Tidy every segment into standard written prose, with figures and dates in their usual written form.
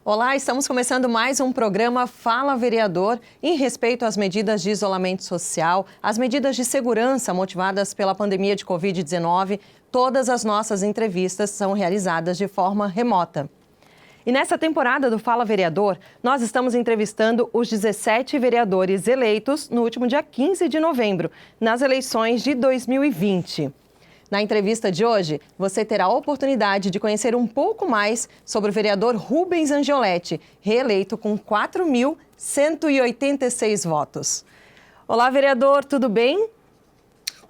Olá, estamos começando mais um programa Fala Vereador em respeito às medidas de isolamento social, as medidas de segurança motivadas pela pandemia de Covid-19. Todas as nossas entrevistas são realizadas de forma remota. E nessa temporada do Fala Vereador, nós estamos entrevistando os 17 vereadores eleitos no último dia 15 de novembro, nas eleições de 2020. Na entrevista de hoje, você terá a oportunidade de conhecer um pouco mais sobre o vereador Rubens Angioletti, reeleito com 4.186 votos. Olá, vereador, tudo bem?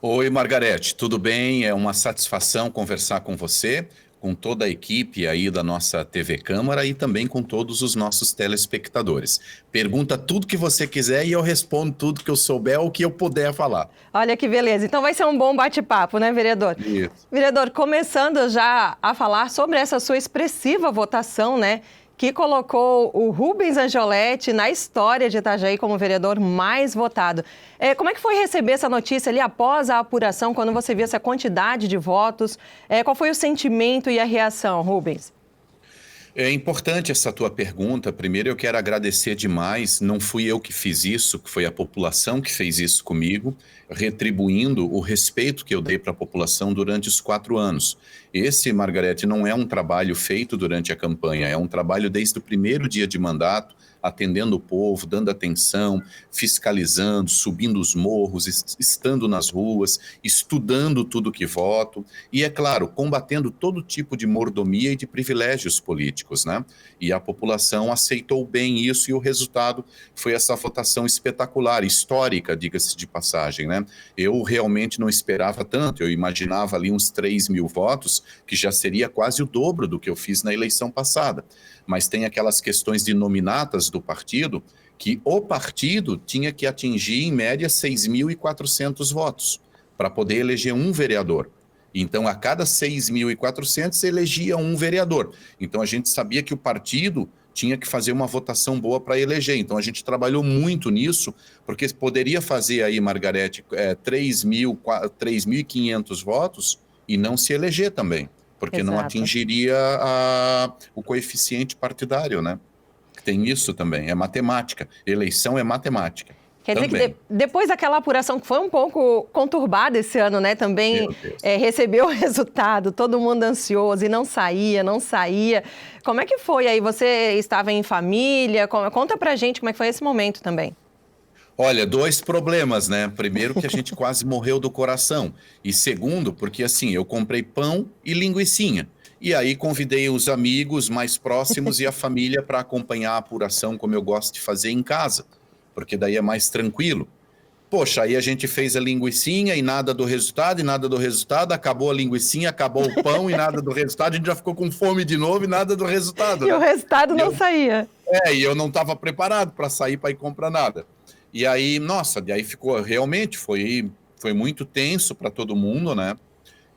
Oi, Margarete, tudo bem? É uma satisfação conversar com você, com toda a equipe aí da nossa TV Câmara e também com todos os nossos telespectadores. Pergunta tudo que você quiser e eu respondo tudo que eu souber ou que eu puder falar. Olha que beleza. Então vai ser um bom bate-papo, né, vereador? Isso. Vereador, começando já a falar sobre essa sua expressiva votação, né, que colocou o Rubens Angioletti na história de Itajaí como vereador mais votado. Como é que foi receber essa notícia ali após a apuração, quando você viu essa quantidade de votos? Qual foi o sentimento e a reação, Rubens? É importante essa tua pergunta. Primeiro eu quero agradecer demais, não fui eu que fiz isso, foi a população que fez isso comigo, retribuindo o respeito que eu dei para a população durante os 4 anos. Esse, Margarete, não é um trabalho feito durante a campanha, é um trabalho desde o primeiro dia de mandato, atendendo o povo, dando atenção, fiscalizando, subindo os morros, estando nas ruas, estudando tudo que voto e, é claro, combatendo todo tipo de mordomia e de privilégios políticos, né? E a população aceitou bem isso e o resultado foi essa votação espetacular, histórica, diga-se de passagem, né? Eu realmente não esperava tanto, eu imaginava ali uns 3.000 votos, que já seria quase o dobro do que eu fiz na eleição passada. Mas tem aquelas questões de nominatas do partido, que o partido tinha que atingir, em média, 6.400 votos para poder eleger um vereador. Então, a cada 6.400, elegia um vereador. Então, a gente sabia que o partido tinha que fazer uma votação boa para eleger. Então, a gente trabalhou muito nisso, porque poderia fazer aí, Margarete, 3.500 votos e não se eleger também, porque não atingiria o coeficiente partidário, né? Tem isso também, é matemática. Eleição é matemática. Quer dizer que depois daquela apuração que foi um pouco conturbada esse ano, né? Também recebeu o resultado, todo mundo ansioso e não saía. Como é que foi aí? Você estava em família? Conta pra gente como é que foi esse momento também. Olha, 2 problemas, né? Primeiro, que a gente quase morreu do coração. E segundo, porque assim, eu comprei pão e linguicinha. E aí convidei os amigos mais próximos e a família para acompanhar a apuração, como eu gosto de fazer em casa, porque daí é mais tranquilo. Poxa, aí a gente fez a linguicinha e nada do resultado, acabou a linguicinha, acabou o pão e nada do resultado, a gente já ficou com fome de novo e nada do resultado. E o resultado não saía. E eu não estava preparado para sair para ir comprar nada. E aí, nossa, daí ficou, realmente, foi muito tenso para todo mundo, né?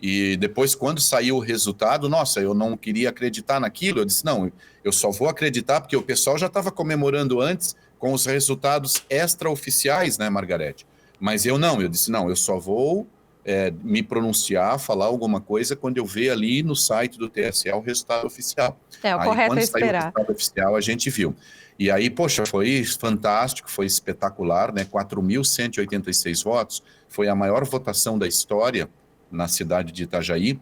E depois, quando saiu o resultado, nossa, eu não queria acreditar naquilo. Eu disse, não, eu só vou acreditar porque o pessoal já estava comemorando antes com os resultados extraoficiais, né, Margarete? Mas eu disse, não, eu só vou me pronunciar, falar alguma coisa quando eu ver ali no site do TSE o resultado oficial. O correto é esperar. Quando saiu o resultado oficial, a gente viu. E aí, poxa, foi fantástico, foi espetacular, né? 4.186 votos, foi a maior votação da história na cidade de Itajaí,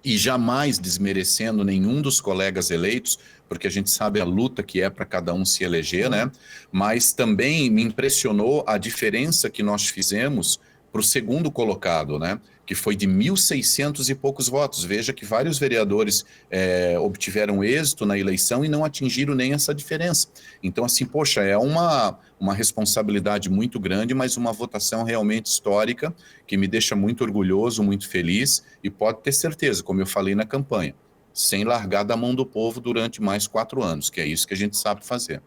e jamais desmerecendo nenhum dos colegas eleitos, porque a gente sabe a luta que é para cada um se eleger, né? Mas também me impressionou a diferença que nós fizemos para o segundo colocado, né? Que foi de 1.600 e poucos votos. Veja que vários vereadores obtiveram êxito na eleição e não atingiram nem essa diferença. Então, assim, poxa, é uma responsabilidade muito grande, mas uma votação realmente histórica, que me deixa muito orgulhoso, muito feliz, e pode ter certeza, como eu falei na campanha, sem largar da mão do povo durante mais 4 anos, que é isso que a gente sabe fazer.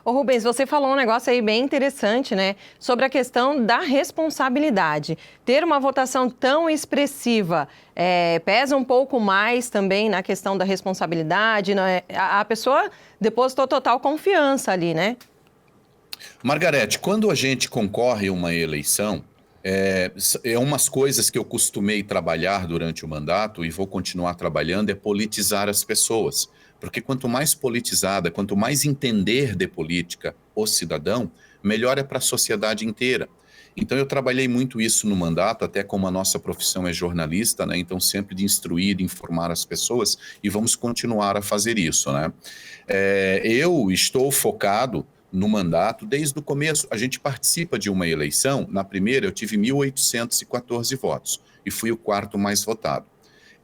Ô Rubens, você falou um negócio aí bem interessante, né? Sobre a questão da responsabilidade. Ter uma votação tão expressiva pesa um pouco mais também na questão da responsabilidade, né? A pessoa depositou total confiança ali, né? Margarete, quando a gente concorre a uma eleição, umas coisas que eu costumei trabalhar durante o mandato e vou continuar trabalhando é politizar as pessoas. Porque quanto mais politizada, quanto mais entender de política o cidadão, melhor é para a sociedade inteira. Então eu trabalhei muito isso no mandato, até como a nossa profissão é jornalista, né? Então sempre de instruir, de informar as pessoas, e vamos continuar a fazer isso, né? Eu estou focado no mandato desde o começo. A gente participa de uma eleição, na primeira eu tive 1.814 votos, e fui o quarto mais votado.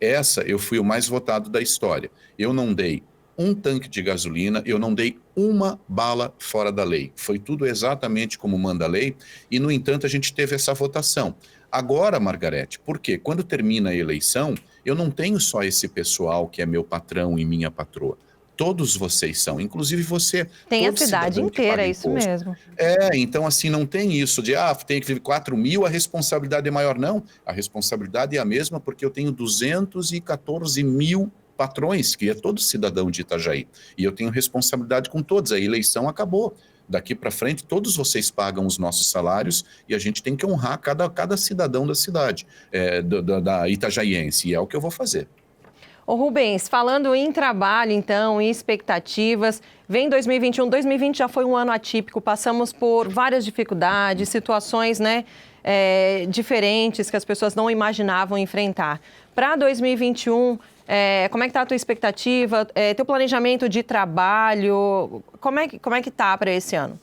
Essa eu fui o mais votado da história. Eu não dei um tanque de gasolina, eu não dei uma bala fora da lei. Foi tudo exatamente como manda a lei e, no entanto, a gente teve essa votação. Agora, Margarete, por quê? Quando termina a eleição, eu não tenho só esse pessoal que é meu patrão e minha patroa. Todos vocês são, inclusive você. Tem a cidade inteira, é isso mesmo. Então assim, não tem isso de, tem que vir 4.000, a responsabilidade é maior. Não, a responsabilidade é a mesma porque eu tenho 214 mil patrões, que é todo cidadão de Itajaí. E eu tenho responsabilidade com todos, a eleição acabou. Daqui para frente, todos vocês pagam os nossos salários e a gente tem que honrar cada cidadão da cidade, da itajaiense, e é o que eu vou fazer. Ô Rubens, falando em trabalho, então, em expectativas, vem 2021. 2020 já foi um ano atípico, passamos por várias dificuldades, situações, né, diferentes que as pessoas não imaginavam enfrentar. Para 2021, como é que está a tua expectativa, teu planejamento de trabalho, como é que está para esse ano?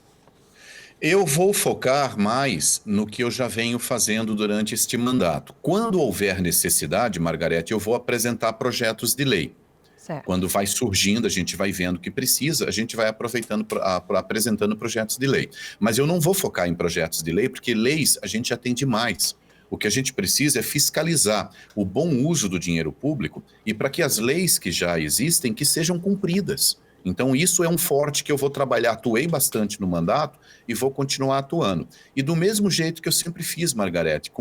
Eu vou focar mais no que eu já venho fazendo durante este mandato. Quando houver necessidade, Margarete, eu vou apresentar projetos de lei. Certo. Quando vai surgindo, a gente vai vendo o que precisa, a gente vai apresentando projetos de lei. Mas eu não vou focar em projetos de lei, porque leis a gente já tem demais. O que a gente precisa é fiscalizar o bom uso do dinheiro público e para que as leis que já existem que sejam cumpridas. Então isso é um forte que eu vou trabalhar, atuei bastante no mandato e vou continuar atuando. E do mesmo jeito que eu sempre fiz, Margarete,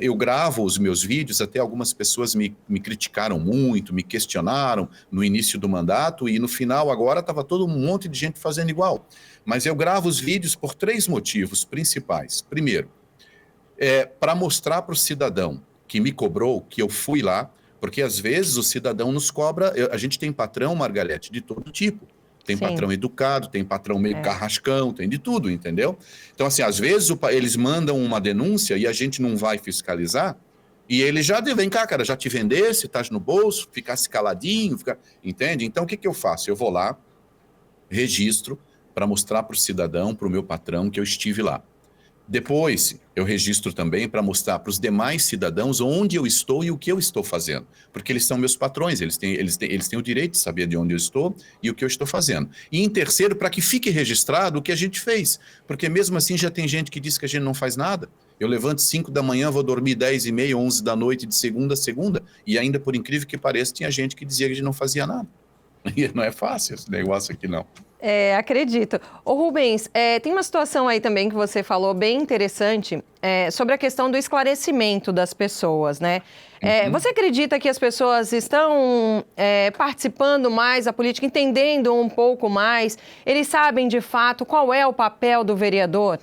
eu gravo os meus vídeos, até algumas pessoas me criticaram muito, me questionaram no início do mandato e no final agora estava todo um monte de gente fazendo igual. Mas eu gravo os vídeos por 3 motivos principais. Primeiro, para mostrar para o cidadão que me cobrou, que eu fui lá, porque às vezes o cidadão nos cobra, a gente tem patrão, Margarete, de todo tipo. Tem Sim. Patrão educado, tem patrão meio carrascão, tem de tudo, entendeu? Então assim, às vezes eles mandam uma denúncia e a gente não vai fiscalizar, e ele já vem cá, cara, já te vendesse, estás no bolso, ficasse caladinho, entende? Então o que eu faço? Eu vou lá, registro, para mostrar para o cidadão, para o meu patrão, que eu estive lá. Depois, eu registro também para mostrar para os demais cidadãos onde eu estou e o que eu estou fazendo. Porque eles são meus patrões, eles têm o direito de saber de onde eu estou e o que eu estou fazendo. E em terceiro, para que fique registrado o que a gente fez. Porque mesmo assim já tem gente que diz que a gente não faz nada. Eu levanto 5 da manhã, vou dormir 10h30, 11 da noite, de segunda a segunda. E ainda, por incrível que pareça, tinha gente que dizia que a gente não fazia nada. E não é fácil esse negócio aqui, não. Acredito. Ô Rubens, tem uma situação aí também que você falou bem interessante sobre a questão do esclarecimento das pessoas, né? Você acredita que as pessoas estão participando mais da política, entendendo um pouco mais? Eles sabem de fato qual é o papel do vereador?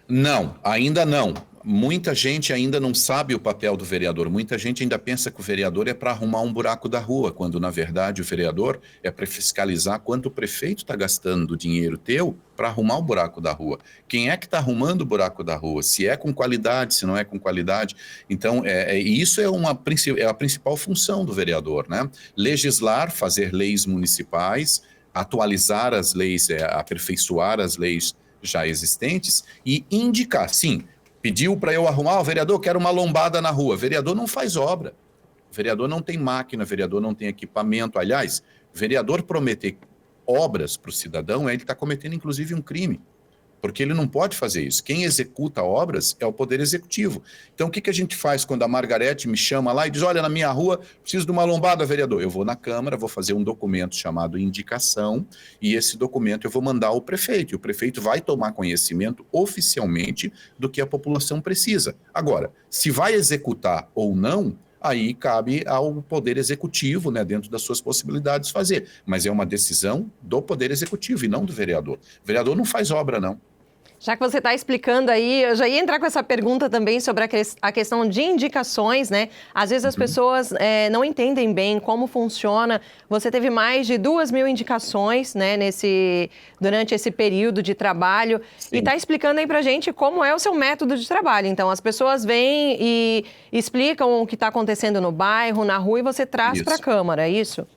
Não, ainda não. Muita gente ainda não sabe o papel do vereador. Muita gente ainda pensa que o vereador é para arrumar um buraco da rua, quando, na verdade, o vereador é para fiscalizar quanto o prefeito está gastando do dinheiro teu para arrumar o buraco da rua. Quem é que está arrumando o buraco da rua? Se é com qualidade, se não é com qualidade. Então, isso é a principal função do vereador, né? Legislar, fazer leis municipais, atualizar as leis, aperfeiçoar as leis já existentes e indicar, sim. Pediu para eu arrumar, o vereador, quero uma lombada na rua. O vereador não faz obra. O vereador não tem máquina, o vereador não tem equipamento. Aliás, o vereador prometer obras para o cidadão, ele está cometendo, inclusive, um crime. Porque ele não pode fazer isso. Quem executa obras é o Poder Executivo. Então, o que a gente faz quando a Margarete me chama lá e diz, olha, na minha rua, preciso de uma lombada, vereador? Eu vou na Câmara, vou fazer um documento chamado indicação, e esse documento eu vou mandar ao prefeito. E o prefeito vai tomar conhecimento oficialmente do que a população precisa. Agora, se vai executar ou não, aí cabe ao Poder Executivo, né, dentro das suas possibilidades, fazer. Mas é uma decisão do Poder Executivo e não do vereador. O vereador não faz obra, não. Já que você está explicando aí, eu já ia entrar com essa pergunta também sobre a questão de indicações, né? Às vezes as pessoas não entendem bem como funciona. Você teve mais de 2.000 indicações, né, durante esse período de trabalho. Sim. E está explicando aí para a gente como é o seu método de trabalho. Então, as pessoas vêm e explicam o que está acontecendo no bairro, na rua, e você traz para a Câmara, é isso?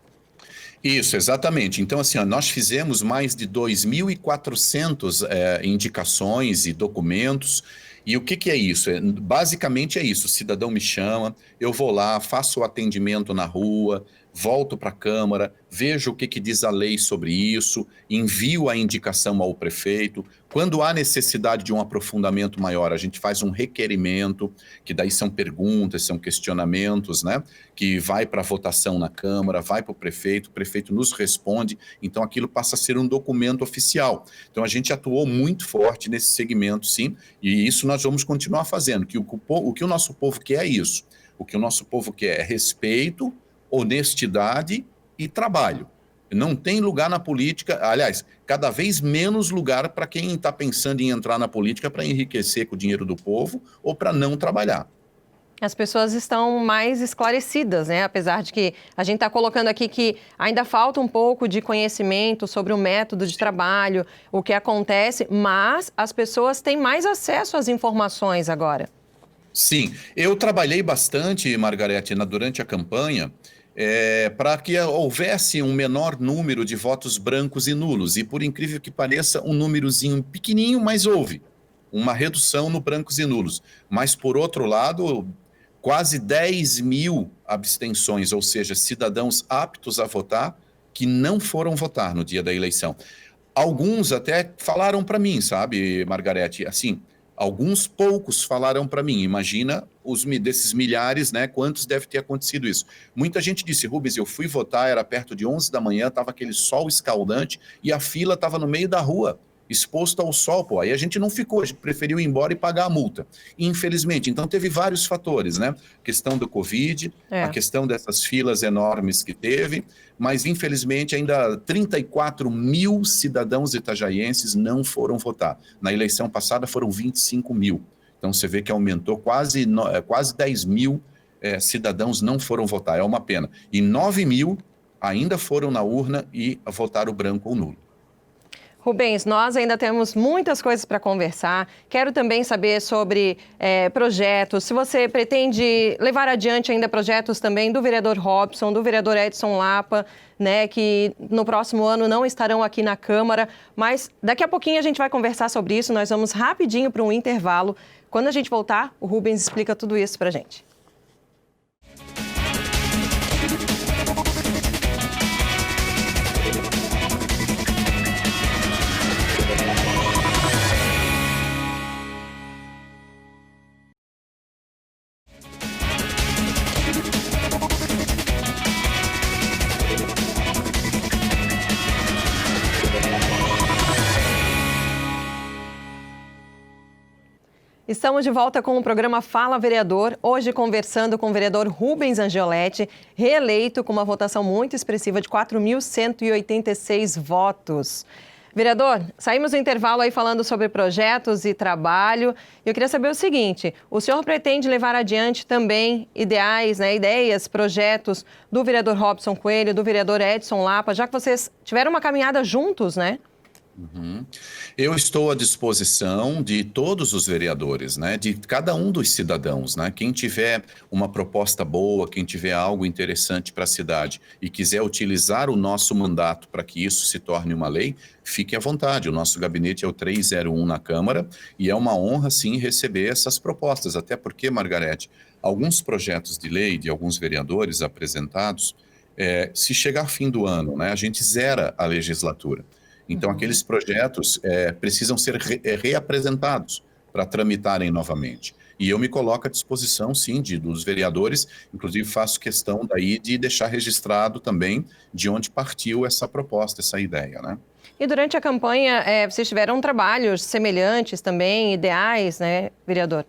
Isso, exatamente. Então, assim, ó, nós fizemos mais de 2.400 indicações e documentos. E o que é isso? Basicamente é isso. O cidadão me chama, eu vou lá, faço o atendimento na rua, volto para a Câmara, vejo o que diz a lei sobre isso, envio a indicação ao prefeito. Quando há necessidade de um aprofundamento maior, a gente faz um requerimento, que daí são perguntas, são questionamentos, né? Que vai para a votação na Câmara, vai para o prefeito nos responde, então aquilo passa a ser um documento oficial. Então a gente atuou muito forte nesse segmento, sim, e isso nós vamos continuar fazendo, que o que o nosso povo quer é isso. O que o nosso povo quer é respeito, honestidade e trabalho. Não tem lugar na política, aliás, cada vez menos lugar para quem está pensando em entrar na política para enriquecer com o dinheiro do povo ou para não trabalhar. As pessoas estão mais esclarecidas, né? Apesar de que a gente está colocando aqui que ainda falta um pouco de conhecimento sobre o método de trabalho, o que acontece, mas as pessoas têm mais acesso às informações agora. Sim, eu trabalhei bastante, Margarete, durante a campanha, para que houvesse um menor número de votos brancos e nulos. E, por incrível que pareça, um númerozinho pequenininho, mas houve uma redução no brancos e nulos. Mas, por outro lado, quase 10.000 abstenções, ou seja, cidadãos aptos a votar que não foram votar no dia da eleição. Alguns até falaram para mim, sabe, Margarete, assim, alguns poucos falaram para mim, imagina desses milhares, né, quantos deve ter acontecido isso. Muita gente disse, Rubens, eu fui votar, era perto de 11 da manhã, estava aquele sol escaldante e a fila estava no meio da rua, exposto ao sol, pô. Aí a gente não ficou, a gente preferiu ir embora e pagar a multa. Infelizmente, então teve vários fatores, né? A questão do Covid, a questão dessas filas enormes que teve, mas infelizmente ainda 34.000 cidadãos itajaienses não foram votar. Na eleição passada foram 25.000. Então você vê que aumentou quase 10.000 cidadãos não foram votar, é uma pena. E 9.000 ainda foram na urna e votaram branco ou nulo. Rubens, nós ainda temos muitas coisas para conversar. Quero também saber sobre projetos. Se você pretende levar adiante ainda projetos também do vereador Robson, do vereador Edson Lapa, né, que no próximo ano não estarão aqui na Câmara. Mas daqui a pouquinho a gente vai conversar sobre isso. Nós vamos rapidinho para um intervalo. Quando a gente voltar, o Rubens explica tudo isso para a gente. Estamos de volta com o programa Fala Vereador, hoje conversando com o vereador Rubens Angioletti, reeleito com uma votação muito expressiva de 4.186 votos. Vereador, saímos do intervalo aí falando sobre projetos e trabalho. Eu queria saber o seguinte, o senhor pretende levar adiante também ideias, projetos do vereador Robson Coelho, do vereador Edson Lapa, já que vocês tiveram uma caminhada juntos, né? Uhum. Eu estou à disposição de todos os vereadores, né, de cada um dos cidadãos, né, quem tiver uma proposta boa, quem tiver algo interessante para a cidade e quiser utilizar o nosso mandato para que isso se torne uma lei, fique à vontade. O nosso gabinete é o 301 na Câmara e é uma honra, sim, receber essas propostas, até porque, Margarete, alguns projetos de lei de alguns vereadores apresentados, se chegar fim do ano, né, a gente zera a legislatura. Então, aqueles projetos precisam ser reapresentados para tramitarem novamente. E eu me coloco à disposição, sim, dos vereadores, inclusive faço questão daí de deixar registrado também de onde partiu essa proposta, essa ideia, né? E durante a campanha, vocês tiveram trabalhos semelhantes também, ideais, né, vereador?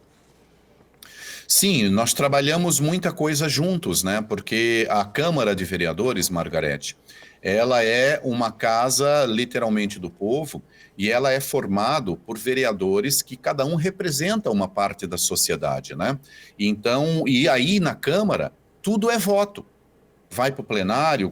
Sim, nós trabalhamos muita coisa juntos, né? Porque a Câmara de Vereadores, Margarete, ela é uma casa literalmente do povo e ela é formado por vereadores que cada um representa uma parte da sociedade, né? Então, e aí na Câmara, tudo é voto. Vai para o plenário,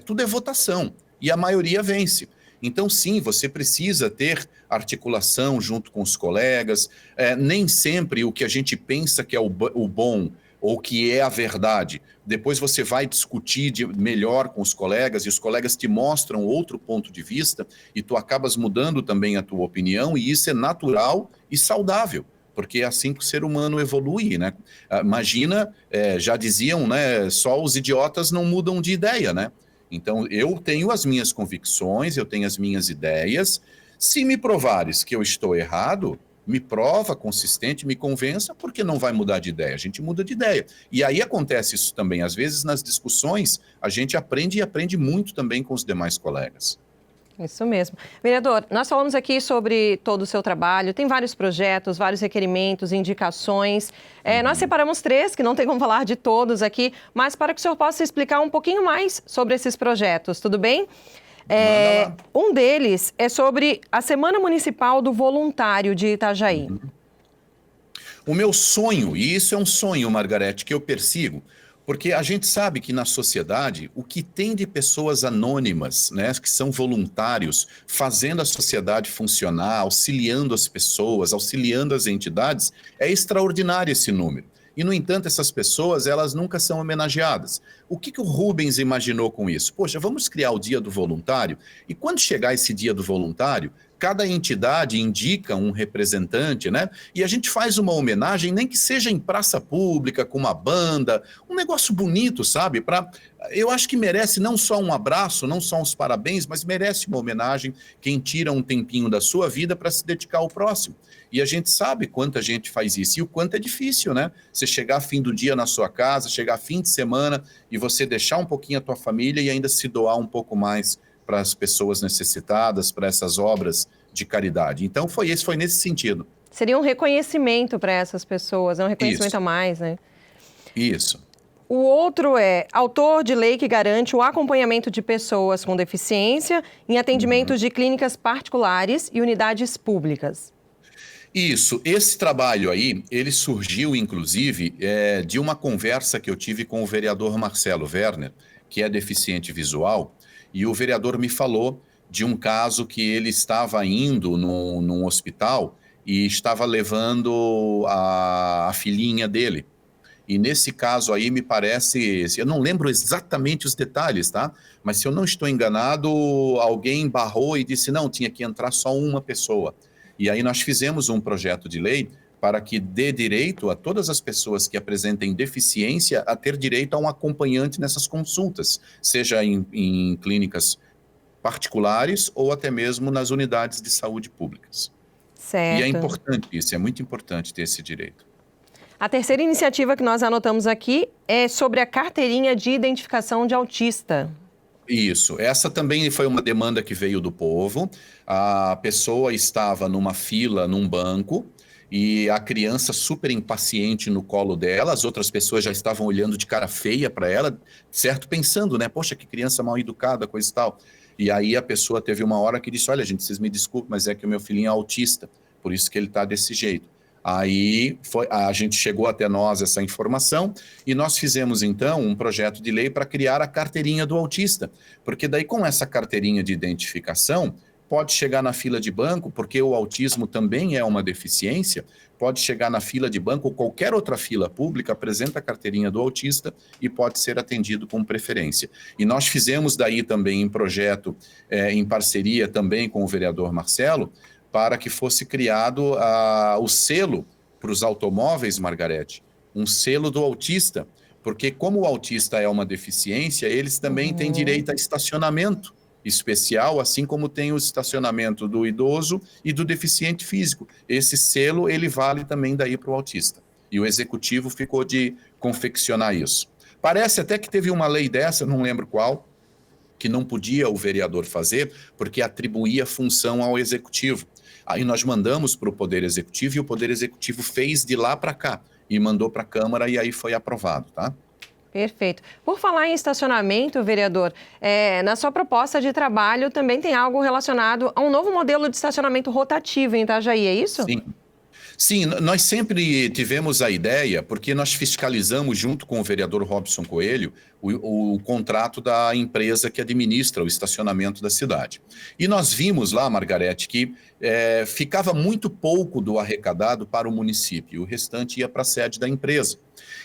tudo é votação, e a maioria vence. Então, sim, você precisa ter articulação junto com os colegas, nem sempre o que a gente pensa que é o bom, ou que é a verdade, depois você vai discutir melhor com os colegas, e os colegas te mostram outro ponto de vista, e tu acabas mudando também a tua opinião, e isso é natural e saudável, porque é assim que o ser humano evolui, né? Imagina, já diziam, né, só os idiotas não mudam de ideia, né? Então, eu tenho as minhas convicções, eu tenho as minhas ideias. Se me provares que eu estou errado, me prova, consistente, me convença, porque não vai mudar de ideia. A gente muda de ideia. E aí acontece isso também. Às vezes, nas discussões, a gente aprende e aprende muito também com os demais colegas. Isso mesmo. Vereador, nós falamos aqui sobre todo o seu trabalho, tem vários projetos, vários requerimentos, indicações. Nós separamos 3, que não tem como falar de todos aqui, mas para que o senhor possa explicar um pouquinho mais sobre esses projetos, tudo bem? Um deles é sobre a Semana Municipal do Voluntário de Itajaí. O meu sonho, e isso é um sonho, Margarete, que eu persigo, porque a gente sabe que na sociedade, o que tem de pessoas anônimas, né, que são voluntários, fazendo a sociedade funcionar, auxiliando as pessoas, auxiliando as entidades, é extraordinário esse número. E, no entanto, essas pessoas, elas nunca são homenageadas. O que o Rubens imaginou com isso? Poxa, vamos criar o Dia do Voluntário, e quando chegar esse Dia do Voluntário, cada entidade indica um representante, né? E a gente faz uma homenagem, nem que seja em praça pública, com uma banda, um negócio bonito, sabe? Eu acho que merece não só um abraço, não só uns parabéns, mas merece uma homenagem quem tira um tempinho da sua vida para se dedicar ao próximo. E a gente sabe quanta gente faz isso e o quanto é difícil, né? Você chegar fim do dia na sua casa, chegar fim de semana e você deixar um pouquinho a tua família e ainda se doar um pouco mais para as pessoas necessitadas, para essas obras de caridade. Então, foi nesse sentido. Seria um reconhecimento para essas pessoas, um reconhecimento a mais, né? Isso. O outro é autor de lei que garante o acompanhamento de pessoas com deficiência em atendimentos de clínicas particulares e unidades públicas. Isso, esse trabalho aí, ele surgiu, inclusive, de uma conversa que eu tive com o vereador Marcelo Werner, que é deficiente visual, e o vereador me falou de um caso que ele estava indo num hospital e estava levando a filhinha dele. E nesse caso aí, me parece, eu não lembro exatamente os detalhes, tá? Mas se eu não estou enganado, alguém barrou e disse, não, tinha que entrar só uma pessoa. E aí nós fizemos um projeto de lei para que dê direito a todas as pessoas que apresentem deficiência a ter direito a um acompanhante nessas consultas, seja em clínicas particulares ou até mesmo nas unidades de saúde públicas. Certo. E é importante isso, é muito importante ter esse direito. A terceira iniciativa que nós anotamos aqui é sobre a carteirinha de identificação de autista. Isso, essa também foi uma demanda que veio do povo. A pessoa estava numa fila, num banco, e a criança super impaciente no colo dela, as outras pessoas já estavam olhando de cara feia para ela, certo? Pensando, né? Poxa, que criança mal educada, coisa e tal. E aí a pessoa teve uma hora que disse, olha, gente, vocês me desculpem, mas é que o meu filhinho é autista, por isso que ele está desse jeito. Aí a gente chegou até nós essa informação e nós fizemos então um projeto de lei para criar a carteirinha do autista, porque daí com essa carteirinha de identificação pode chegar na fila de banco, porque o autismo também é uma deficiência, pode chegar na fila de banco ou qualquer outra fila pública, apresenta a carteirinha do autista e pode ser atendido com preferência. E nós fizemos daí também em projeto, em parceria também com o vereador Marcelo, para que fosse criado o selo para os automóveis, Margarete, um selo do autista, porque como o autista é uma deficiência, eles também têm direito a estacionamento especial, assim como tem o estacionamento do idoso e do deficiente físico. Esse selo, ele vale também daí para o autista. E o executivo ficou de confeccionar isso. Parece até que teve uma lei dessa, não lembro qual, que não podia o vereador fazer, porque atribuía função ao executivo. Aí nós mandamos para o Poder Executivo e o Poder Executivo fez de lá para cá e mandou para a Câmara e aí foi aprovado, tá? Perfeito. Por falar em estacionamento, vereador, na sua proposta de trabalho também tem algo relacionado a um novo modelo de estacionamento rotativo em Itajaí, é isso? Sim. Sim, nós sempre tivemos a ideia, porque nós fiscalizamos junto com o vereador Robson Coelho o contrato da empresa que administra o estacionamento da cidade. E nós vimos lá, Margarete, que ficava muito pouco do arrecadado para o município, o restante ia para a sede da empresa.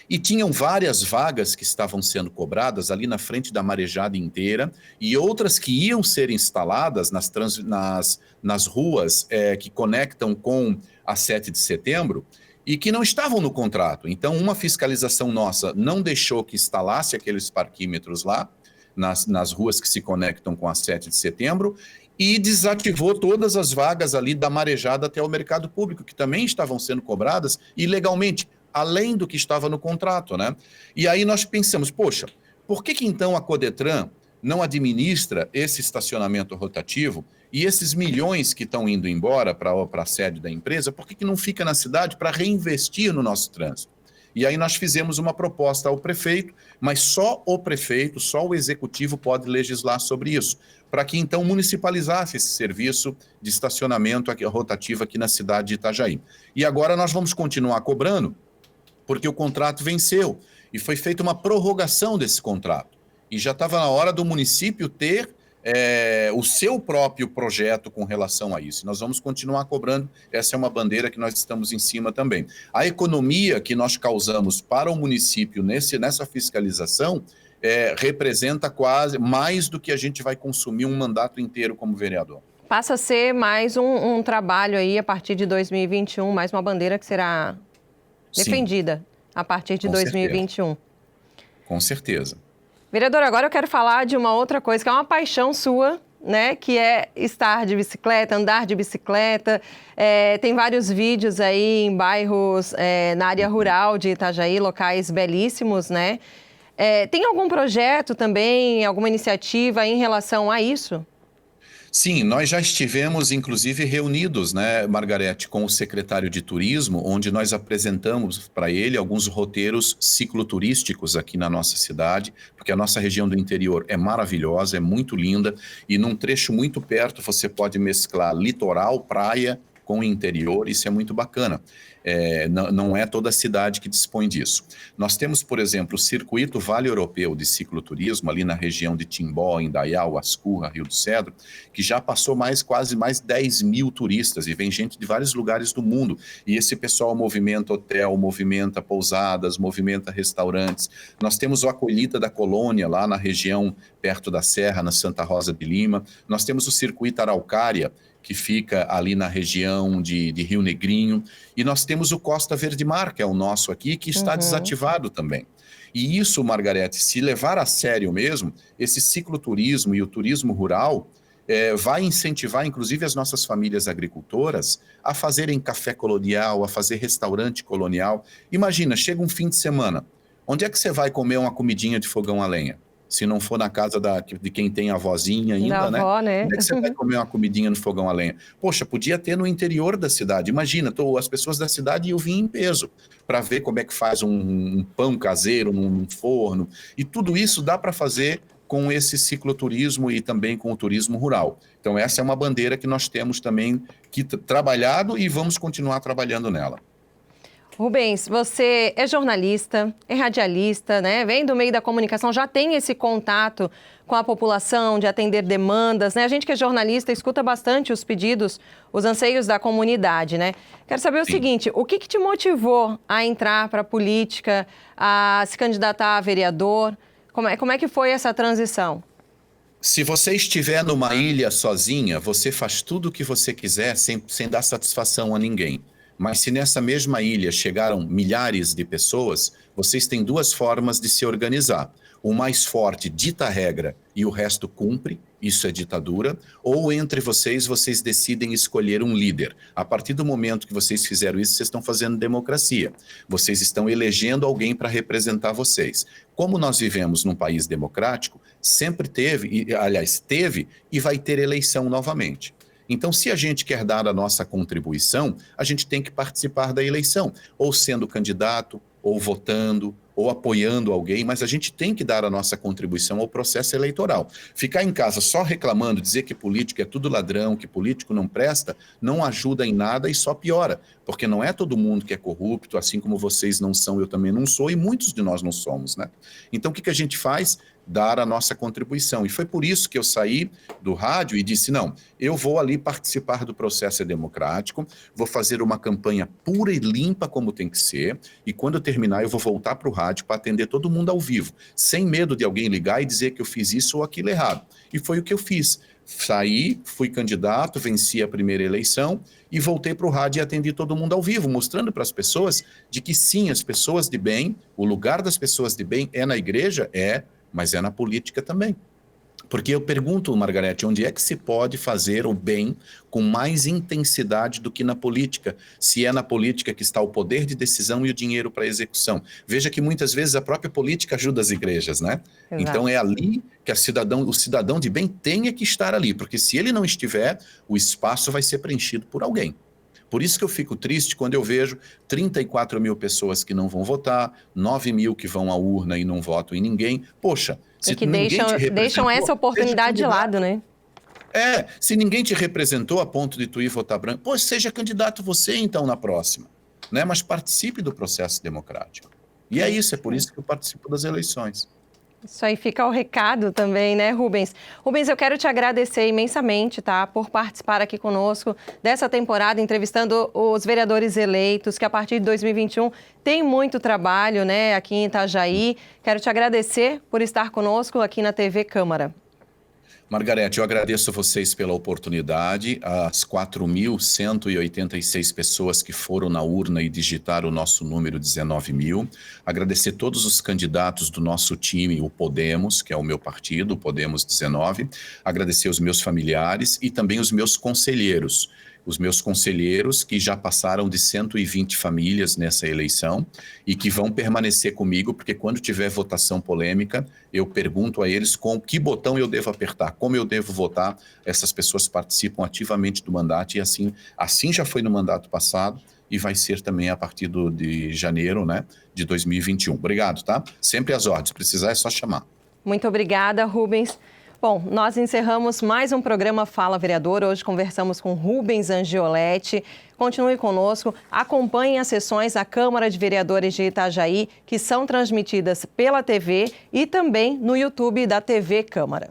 E tinham várias vagas que estavam sendo cobradas ali na frente da Marejada inteira e outras que iam ser instaladas nas ruas que conectam com a 7 de setembro e que não estavam no contrato. Então, uma fiscalização nossa não deixou que instalasse aqueles parquímetros lá, nas ruas que se conectam com a 7 de setembro, e desativou todas as vagas ali da Marejada até o mercado público, que também estavam sendo cobradas ilegalmente, além do que estava no contrato, né? E aí nós pensamos, poxa, por que então a Codetran não administra esse estacionamento rotativo e esses milhões que estão indo embora para a sede da empresa, por que não fica na cidade para reinvestir no nosso trânsito? E aí nós fizemos uma proposta ao prefeito, mas só o prefeito, só o executivo pode legislar sobre isso, para que então municipalizasse esse serviço de estacionamento rotativo aqui na cidade de Itajaí. E agora nós vamos continuar cobrando, porque o contrato venceu e foi feita uma prorrogação desse contrato. E já estava na hora do município ter o seu próprio projeto com relação a isso. Nós vamos continuar cobrando, essa é uma bandeira que nós estamos em cima também. A economia que nós causamos para o município nessa fiscalização representa quase mais do que a gente vai consumir um mandato inteiro como vereador. Passa a ser mais um trabalho aí a partir de 2021, mais uma bandeira que será defendida a partir de 2021. Com certeza. Vereador, agora eu quero falar de uma outra coisa, que é uma paixão sua, né? Que é estar de bicicleta, andar de bicicleta. Tem vários vídeos aí em bairros na área rural de Itajaí, locais belíssimos, né? Tem algum projeto também, alguma iniciativa em relação a isso? Sim, nós já estivemos, inclusive, reunidos, né, Margarete, com o secretário de Turismo, onde nós apresentamos para ele alguns roteiros cicloturísticos aqui na nossa cidade, porque a nossa região do interior é maravilhosa, é muito linda, e num trecho muito perto você pode mesclar litoral, praia com o interior, isso é muito bacana. Não é toda a cidade que dispõe disso. Nós temos, por exemplo, o Circuito Vale Europeu de Cicloturismo, ali na região de Timbó, Indaial, Ascurra, Rio do Cedro, que já passou quase mais 10 mil turistas, e vem gente de vários lugares do mundo. E esse pessoal movimenta hotel, movimenta pousadas, movimenta restaurantes. Nós temos o Acolhida da Colônia, lá na região perto da Serra, na Santa Rosa de Lima. Nós temos o Circuito Araucária, que fica ali na região de Rio Negrinho, e nós temos o Costa Verde Mar, que é o nosso aqui, que está desativado também. E isso, Margarete, se levar a sério mesmo, esse cicloturismo e o turismo rural vai incentivar, inclusive, as nossas famílias agricultoras a fazerem café colonial, a fazer restaurante colonial. Imagina, chega um fim de semana, onde é que você vai comer uma comidinha de fogão a lenha? Se não for na casa de quem tem a vozinha ainda, da avó, né? Onde é que você vai comer uma comidinha no fogão a lenha? Poxa, podia ter no interior da cidade. Imagina, as pessoas da cidade iam vir em peso para ver como é que faz um pão caseiro num forno. E tudo isso dá para fazer com esse cicloturismo e também com o turismo rural. Então essa é uma bandeira que nós temos também trabalhado e vamos continuar trabalhando nela. Rubens, você é jornalista, é radialista, né? Vem do meio da comunicação, já tem esse contato com a população, de atender demandas, né? A gente que é jornalista escuta bastante os pedidos, os anseios da comunidade, né? Quero saber o seguinte, o que te motivou a entrar para a política, a se candidatar a vereador? Como é que foi essa transição? Se você estiver numa ilha sozinha, você faz tudo o que você quiser sem dar satisfação a ninguém. Mas se nessa mesma ilha chegaram milhares de pessoas, vocês têm duas formas de se organizar. O mais forte dita a regra e o resto cumpre, isso é ditadura, ou entre vocês decidem escolher um líder. A partir do momento que vocês fizeram isso, vocês estão fazendo democracia. Vocês estão elegendo alguém para representar vocês. Como nós vivemos num país democrático, sempre teve e vai ter eleição novamente. Então, se a gente quer dar a nossa contribuição, a gente tem que participar da eleição, ou sendo candidato, ou votando, ou apoiando alguém, mas a gente tem que dar a nossa contribuição ao processo eleitoral. Ficar em casa só reclamando, dizer que político é tudo ladrão, que político não presta, não ajuda em nada e só piora, porque não é todo mundo que é corrupto, assim como vocês não são, eu também não sou, e muitos de nós não somos, né? Então, o que a gente faz? Dar a nossa contribuição. E foi por isso que eu saí do rádio e disse, não, eu vou ali participar do processo democrático, vou fazer uma campanha pura e limpa como tem que ser, e quando eu terminar eu vou voltar para o rádio para atender todo mundo ao vivo, sem medo de alguém ligar e dizer que eu fiz isso ou aquilo errado. E foi o que eu fiz. Saí, fui candidato, venci a primeira eleição e voltei para o rádio e atendi todo mundo ao vivo, mostrando para as pessoas de que sim, as pessoas de bem, o lugar das pessoas de bem é na igreja? É, mas é na política também. Porque eu pergunto, Margarete, onde é que se pode fazer o bem com mais intensidade do que na política? Se é na política que está o poder de decisão e o dinheiro para execução. Veja que muitas vezes a própria política ajuda as igrejas, né? Exato. Então é ali que o cidadão de bem tem que estar ali, porque se ele não estiver, o espaço vai ser preenchido por alguém. Por isso que eu fico triste quando eu vejo 34 mil pessoas que não vão votar, 9 mil que vão à urna e não votam em ninguém. Poxa, se que ninguém te representou, deixam essa oportunidade de lado, né? Se ninguém te representou a ponto de tu ir votar branco, pô, seja candidato você então na próxima, né? Mas participe do processo democrático. E é isso, é por isso que eu participo das eleições. Isso aí fica o recado também, né, Rubens? Rubens, eu quero te agradecer imensamente, tá, por participar aqui conosco dessa temporada, entrevistando os vereadores eleitos, que a partir de 2021 tem muito trabalho, né, aqui em Itajaí. Quero te agradecer por estar conosco aqui na TV Câmara. Margarete, eu agradeço a vocês pela oportunidade, as 4.186 pessoas que foram na urna e digitaram o nosso número 19.000. Agradecer todos os candidatos do nosso time, o Podemos, que é o meu partido, o Podemos 19. Agradecer os meus familiares e também os meus conselheiros. Os meus conselheiros que já passaram de 120 famílias nessa eleição e que vão permanecer comigo, porque quando tiver votação polêmica, eu pergunto a eles com que botão eu devo apertar, como eu devo votar. Essas pessoas participam ativamente do mandato e assim já foi no mandato passado e vai ser também a partir de janeiro, né, de 2021. Obrigado, tá? Sempre às ordens, precisar é só chamar. Muito obrigada, Rubens. Bom, nós encerramos mais um programa Fala Vereador. Hoje conversamos com Rubens Angioletti. Continue conosco, acompanhe as sessões da Câmara de Vereadores de Itajaí, que são transmitidas pela TV e também no YouTube da TV Câmara.